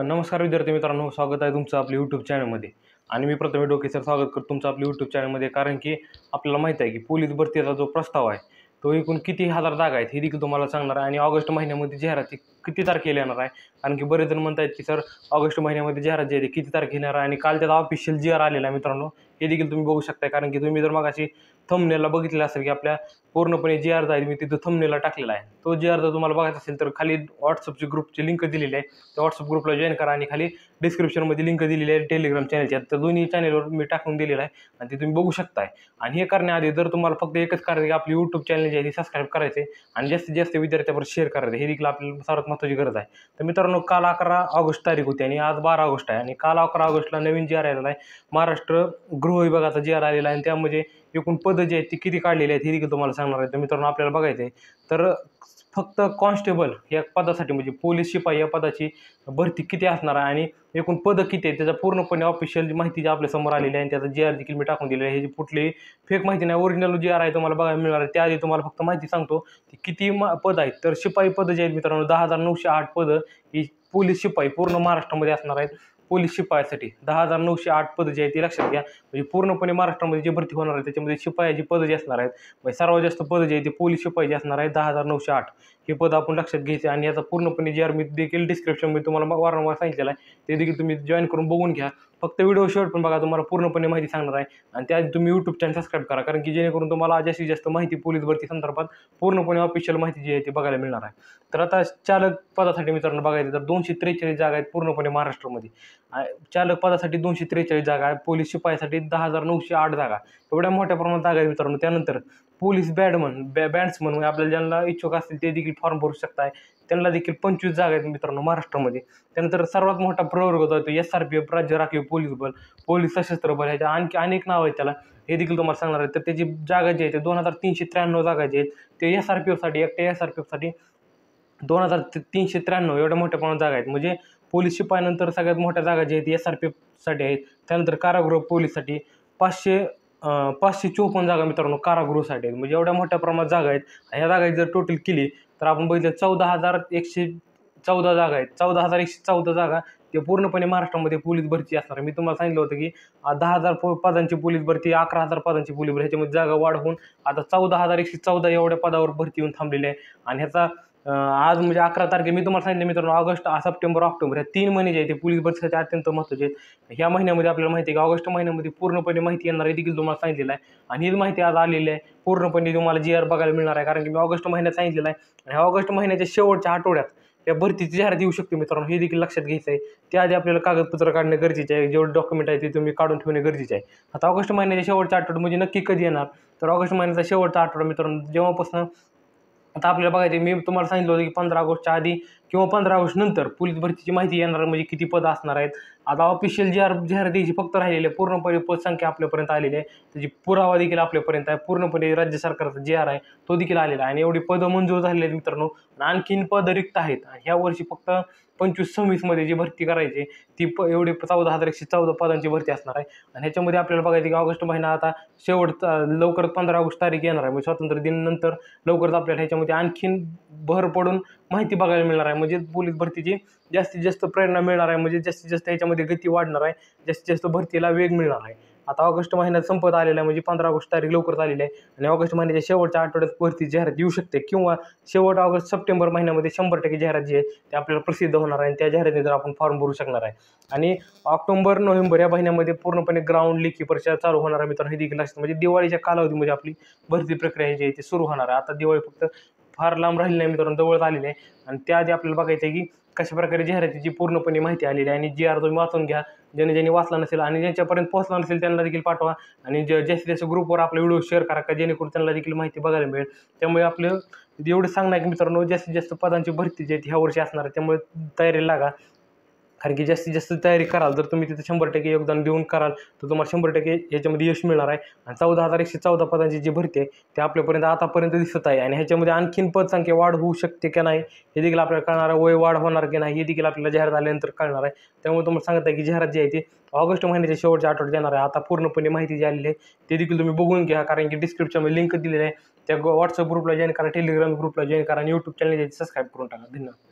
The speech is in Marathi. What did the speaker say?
नमस्कार विद्यार्थी मित्रांनो, स्वागत आहे तुमचं आपल्या यूट्यूब चॅनलमध्ये. आणि मी प्रथम डोके सर स्वागत करतो तुमचं आपल्या यूट्यूब चॅनलमध्ये. कारण की आपल्याला माहिती आहे की पोलीस भरतीचा जो प्रस्ताव आहे तो एकूण किती हजार जागा आहेत हे देखील तुम्हाला सांगणार आहे. आणि ऑगस्ट महिन्यामध्ये जाहिरात किती तारखेला येणार आहे, कारण की बरेच जण म्हणत आहेत की सर ऑगस्ट महिन्यामध्ये जाहिरात जी आहे ती किती तारखेला येणार आहे. आणि काल त्याचा ऑफिशियल जी आर आलेला आहे मित्रांनो, हे देखील तुम्ही बघू शकता. कारण की तुम्ही जर मगाशी थंबनेलला बघितलेलं असेल की आपल्या पूर्णपणे जी आर आहे मी तिथं थंबनेलला टाकलेला आहे. तो जी आर जर तुम्हाला बघायचा असेल तर खाली व्हॉट्सअपची ग्रुपची लिंक दिलेली आहे, त्या व्हॉट्सअप ग्रुपला जॉईन करा. आणि खाली डिस्क्रिप्शनमध्ये लिंक दिलेली आहे टेलिग्राम चॅनलची, तर दोन्ही चॅनलवर मी टाकून दिलेलं आहे आणि ते तुम्ही बघू शकताय. आणि हे करण्याआधी जर तुम्हाला फक्त एकच करायचं की आपली यूट्यूब चॅनल जी आहे ती सबस्क्राईब करायचे आणि जास्तीत जास्त विद्यार्थ्यावर शेअर करायचं, हे देखील आपल्याला सर्वात महत्त्वाची गरज आहे. तर मित्रांनो, काल 11 ऑगस्ट तारीख होती आणि आज 12 ऑगस्ट आहे. आणि काल 11 ऑगस्टला नवीन जी आर आलेला आहे, महाराष्ट्र गृह विभागाचा जी आर आलेला आहे. आणि त्यामध्ये एकूण पदं जी आहेत ती किती काढलेली आहेत हे देखील तुम्हाला सांगणार आहे. तर मित्रांनो, आपल्याला बघायचं आहे तर फक्त कॉन्स्टेबल या पदासाठी म्हणजे पोलीस शिपाई या पदाची भरती किती असणार आहे आणि एकूण पदं किती आहेत त्याचा पूर्णपणे ऑफिशियल माहिती जी आपल्या समोर आलेली आहे. आणि त्याचा जी आर देखील मी टाकून दिलेला आहे. हे जी कुठलीही फेक माहिती नाही, ओरिजिनल जी आर आहे तुम्हाला बघायला मिळणार आहे. त्याआधी तुम्हाला फक्त माहिती सांगतो की किती पद आहेत. तर शिपाई पदं जी आहेत मित्रांनो, 10,908 पदं ही पोलीस शिपाई पूर्ण महाराष्ट्रामध्ये असणार आहेत. पोलीस शिपायासाठी 10,908 पदं जी आहेत ती लक्षात घ्या. म्हणजे पूर्णपणे महाराष्ट्रामध्ये जी भरती होणार आहे त्याच्यामध्ये शिपायाची पदं जी असणार आहेत, म्हणजे सर्वात जास्त पदं जी आहेत ती पोलीस शिपाई जी असणार आहे 10,908 हे पद आपण लक्षात घ्यायचे. आणि याचा पूर्णपणे जे आर मी देखील डिस्क्रिप्शनमध्ये तुम्हाला वारंवार सांगितलेलं आहे, ते देखील तुम्ही जॉईन करून बघून घ्या. फक्त व्हिडिओ शेवट पण बघा, तुम्हाला पूर्णपणे माहिती सांगणार आहे. आणि त्याआधी तुम्ही यूट्यूब चॅनल सबस्क्राईब करा, कारण की जेणेकरून तुम्हाला जास्तीत जास्त माहिती पोलीस भरती संदर्भात पूर्णपणे ऑफिशियल माहिती जी आहे ती बघायला मिळणार आहे. तर आता चालक पदासाठी मित्रांनो बघायचं तर 243 जागा आहेत पूर्णपणे महाराष्ट्रामध्ये. चालक पदासाठी 243 जागा आहे, पोलीस शिपायासाठी 10,908 जागा, एवढ्या मोठ्या प्रमाणात जागा आहेत मित्रांनो. त्यानंतर पोलीस बॅट्समन म्हणजे आपल्याला ज्यांना इच्छुक असतील ते देखील फॉर्म भरू शकताय, त्यांना देखील 25 जागा आहेत मित्रांनो महाराष्ट्रामध्ये. त्यानंतर सर्वात मोठा प्रवर्ग होता SRPF राज्य राखीव पोलीस बल, पोलीस सशस्त्र बल, ह्याच्या आणखी अनेक नाव आहेत त्याला, हे देखील तुम्हाला सांगणार आहे. तर त्याची जागा जी आहे ते 2,393 जागा जी आहेत ते SRPFसाठी, एकट्या SRPFसाठी 2,393 एवढ्या मोठ्या प्रमाणात जागा आहेत. म्हणजे पोलीस शिपायानंतर सगळ्यात मोठ्या जागा जी आहेत ती SRPFसाठी आहेत. त्यानंतर कारागृह पोलीससाठी 554 जागा मित्रांनो कारागृहासाठी आहेत. म्हणजे एवढ्या मोठ्या प्रमाणात जागा आहेत. ह्या जागा जर टोटल केली तर आपण बघितलं 14,114 जागा आहेत. 14,114 जागा ते पूर्णपणे महाराष्ट्रामध्ये पोलीस भरती असणार आहे. मी तुम्हाला सांगितलं होतं की 10,000 पदांची पोलीस भरती, 11,000 पदांची पोलीस भरती, ह्याच्यामध्ये जागा वाढ होऊन आता 14,114 एवढ्या पदावर भरती येऊन थांबलेली आहे. आणि ह्याचा आज म्हणजे 11 तारखे मी तुम्हाला सांगितलं मित्रांनो, ऑगस्ट, सप्टेंबर, ऑक्टोबर ह्या 3 महिने जे आहे ते पोलीस भरतीसाठी अत्यंत महत्त्वाचे आहेत. ह्या महिन्यामध्ये आपल्याला माहिती आहे की ऑगस्ट महिन्यामध्ये पूर्णपणे माहिती येणार आहे, देखील तुम्हाला सांगितलेलं आहे. आणि ही माहिती आज आलेली आहे, पूर्णपणे तुम्हाला जी आर बघायला मिळणार आहे. कारण की मी ऑगस्ट महिन्यात सांगितलेलं आहे आणि ह्या ऑगस्ट महिन्याच्या शेवटच्या आठवड्यात या भरतीची जाहिरात येऊ शकते मित्रांनो, हे देखील लक्षात घ्यायचं आहे. त्याआधी आपल्याला कागदपत्र काढणे गरजेचे आहे, जेवढे डॉक्युमेंट आहे ते तुम्ही काढून ठेवणे गरजेचे आहे. आता ऑगस्ट महिन्याच्या शेवटच्या आठवड्यात म्हणजे नक्की कधी येणार, तर ऑगस्ट महिन्याचा शेवटचा आठवडा मित्रांनो, जेव्हापासून आता आपल्याला बघायचं मी तुम्हाला सांगितलं होतं की 15 ऑगस्टच्या आधी किंवा 15 ऑगस्ट नंतर पोलीस भरतीची माहिती येणार, म्हणजे किती पदं असणार आहेत. आता ऑफिशियल जाहिरात द्यायची फक्त राहिलेली आहे, पूर्णपणे पदसंख्या आपल्यापर्यंत आलेली आहे, त्याची पुरावा देखील आपल्यापर्यंत आहे, पूर्णपणे राज्य सरकारचा जे आर आहे तो देखील आलेला आहे. आणि एवढी पदं मंजूर झालेली आहेत मित्रांनो. आणखीन पदं रिक्त आहेत. आणि ह्या वर्षी फक्त 25-26 मध्ये जी भरती करायची ती एवढी 14,114 पदांची भरती असणार आहे. आणि ह्याच्यामध्ये आपल्याला बघायचं की ऑगस्ट महिना आता लवकरच 15 ऑगस्ट तारीख येणार आहे, म्हणजे स्वातंत्र्य दिनानंतर लवकरच आपल्याला ह्याच्यामध्ये आणखीन भर पडून माहिती बघायला मिळणार आहे. म्हणजे पोलीस भरतीची जास्तीत जास्त प्रेरणा मिळणार आहे, म्हणजे जास्तीत जास्त ह्याच्यामध्ये गती वाढणार आहे, जास्तीत जास्त भरतीला वेग मिळणार आहे. आता ऑगस्ट महिन्यात संपत आलेला आहे, म्हणजे 15 ऑगस्ट तारीख लवकरच आलेली आहे. आणि ऑगस्ट महिन्याच्या शेवटच्या आठवड्यात भरती जाहिरात येऊ शकते, किंवा शेवट ऑगस्ट सप्टेंबर महिन्यामध्ये 100% जाहिरात जी आहे ते आपल्याला प्रसिद्ध होणार आहे आणि त्या जाहिरातीनंतर आपण फॉर्म भरू शकणार आहे. आणि ऑक्टोबर नोव्हेंबर या महिन्यामध्ये पूर्णपणे ग्राउंड लेखी परीक्षा चालू होणार आहे मित्रांनो, हे देखील लक्षात. म्हणजे दिवाळीच्या कालावधीमध्ये आपली भरती प्रक्रिया जी आहे ती सुरू होणार आहे. आता दिवाळी फक्त फार लांब राहिली नाही मित्रांनो, जवळच आलेली आहे. आणि त्याआधी आपल्याला बघायचं आहे की कशा प्रकारे जाहिरातीची पूर्णपणे माहिती आलेली आहे. आणि जी आर तुम्ही वाचून घ्या, ज्यांनी वाचला नसेल आणि ज्यांच्यापर्यंत पोहोचला नसेल त्यांना देखील पाठवा. आणि जास्तीत जास्त ग्रुपवर आपला व्हिडिओ शेअर करा, का जेणेकरून त्यांना देखील माहिती बघायला मिळेल. त्यामुळे आपलं एवढं सांगणं आहे की मित्रांनो, जास्तीत जास्त पदांची भरती जी आहे ह्या वर्षी असणार आहे, त्यामुळे तयारीला लागा. कारण की जास्तीत जास्त तयारी कराल जर तुम्ही तिथे 100% योगदान देऊन कराल तर तुम्हाला 100% याच्यामध्ये यश मिळणार आहे. आणि 14,114 पदांची जी भरती आहे ते आपल्यापर्यंत आतापर्यंत दिसत आहे. आणि ह्याच्यामध्ये आणखीन पदसंख्या वाढ होऊ शकते की नाही हे देखील आपल्याला कळणार आहे, वय वाढ होणार की नाही हे देखील आपल्याला जाहिरात आल्यानंतर कळणार आहे. त्यामुळे तुम्हाला सांगत आहे की जाहिरात जी आहे ती ऑगस्ट महिन्याच्या शेवटच्या आठवड्यात येणार आहे. आता पूर्णपणे माहिती जी आलेली आहे ते देखील तुम्ही बघून घ्या, कारण की डिस्क्रिप्शनमध्ये लिंक दिलेली आहे, त्या व्हॉट्सअप ग्रुपला जॉईन करा, टेलिग्राम ग्रुपला जॉईन करा आणि यूट्यूब चॅनल सबस्क्राईब करून टाका. धन्यवाद.